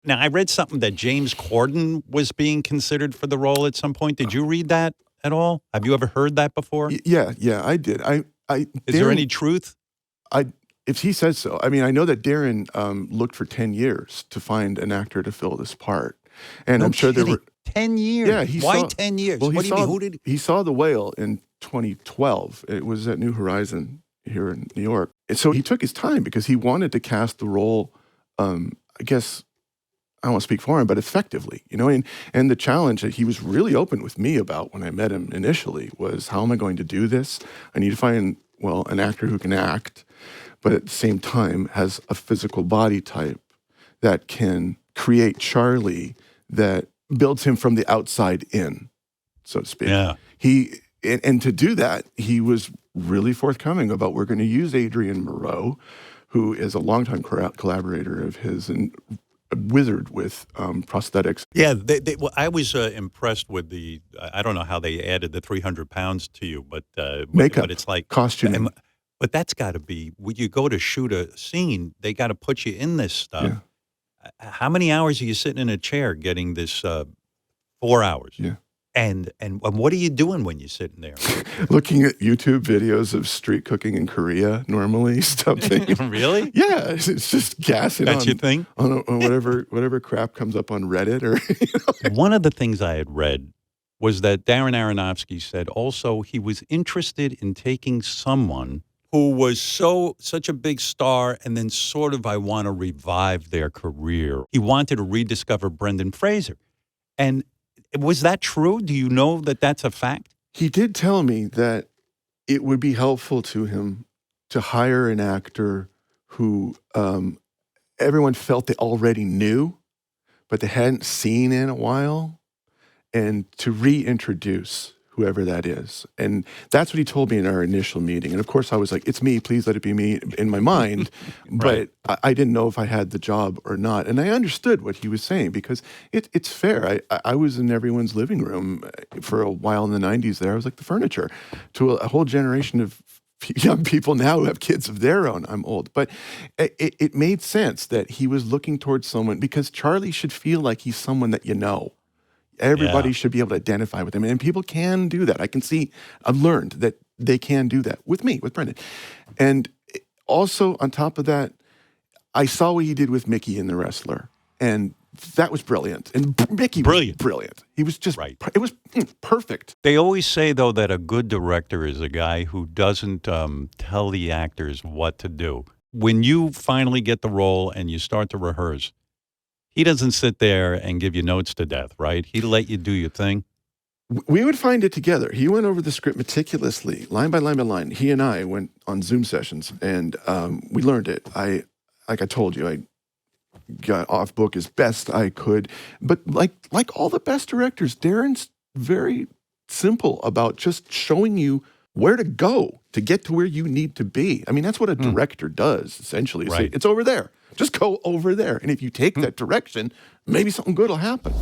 Now, I read something that James Corden was being considered for the role at some point. Did you read that at all? Have you ever heard that before? Yeah, I did. Is there any truth? If he says so. I mean, I know that Darren looked for 10 years to find an actor to fill this part. And I'm sure there were 10 years. Yeah, Why 10 years? Well, what do you mean? Who did he saw The Whale in 2012. It was at New Horizon here in New York. And so he took his time because he wanted to cast the role, I guess, I don't want to speak for him, but effectively, and the challenge that he was really open with me about when I met him initially was, how am I going to do this? I need to find, an actor who can act, but at the same time has a physical body type that can create Charlie that builds him from the outside in, so to speak. Yeah. And to do that, he was really forthcoming about, we're going to use Adrian Moreau, who is a longtime collaborator of his and a wizard with prosthetics. Yeah, I was impressed with I don't know how they added the 300 pounds to you, but makeup, but it's like costuming. But that's got to be, when you go to shoot a scene, they got to put you in this stuff. Yeah. How many hours are you sitting in a chair getting this 4 hours? Yeah. And what are you doing when you're sitting there? Looking at YouTube videos of street cooking in Korea, normally something. Really? Yeah, it's just gassing. That's your thing? On whatever crap comes up on Reddit or. One of the things I had read was that Darren Aronofsky said also he was interested in taking someone who was such a big star, and then sort of, I want to revive their career. He wanted to rediscover Brendan Fraser. And was that true? Do you know that that's a fact? He did tell me that it would be helpful to him to hire an actor who everyone felt they already knew, but they hadn't seen in a while, and to reintroduce whoever that is. And that's what he told me in our initial meeting. And of course I was like, it's me, please let it be me, in my mind. Right. But I didn't know if I had the job or not. And I understood what he was saying, because it's fair. I was in everyone's living room for a while in the 90s there. I was like the furniture to a whole generation of young people now who have kids of their own. I'm old. But it made sense that he was looking towards someone, because Charlie should feel like he's someone that you know. Everybody should be able to identify with him. And people can do that. I've learned that they can do that with me, with Brendan. And also, on top of that, I saw what he did with Mickey in The Wrestler. And that was brilliant. And Mickey was brilliant. He was just, it was perfect. They always say, though, that a good director is a guy who doesn't tell the actors what to do. When you finally get the role and you start to rehearse, he doesn't sit there and give you notes to death, right? He let you do your thing. We would find it together. He went over the script meticulously, line by line by line. He and I went on Zoom sessions, and we learned it. Like I told you, I got off book as best I could. But like all the best directors, Darren's very simple about just showing you where to go to get to where you need to be. I mean, that's what a director does, essentially. Right. Say, it's over there. Just go over there. And if you take that direction, maybe something good will happen.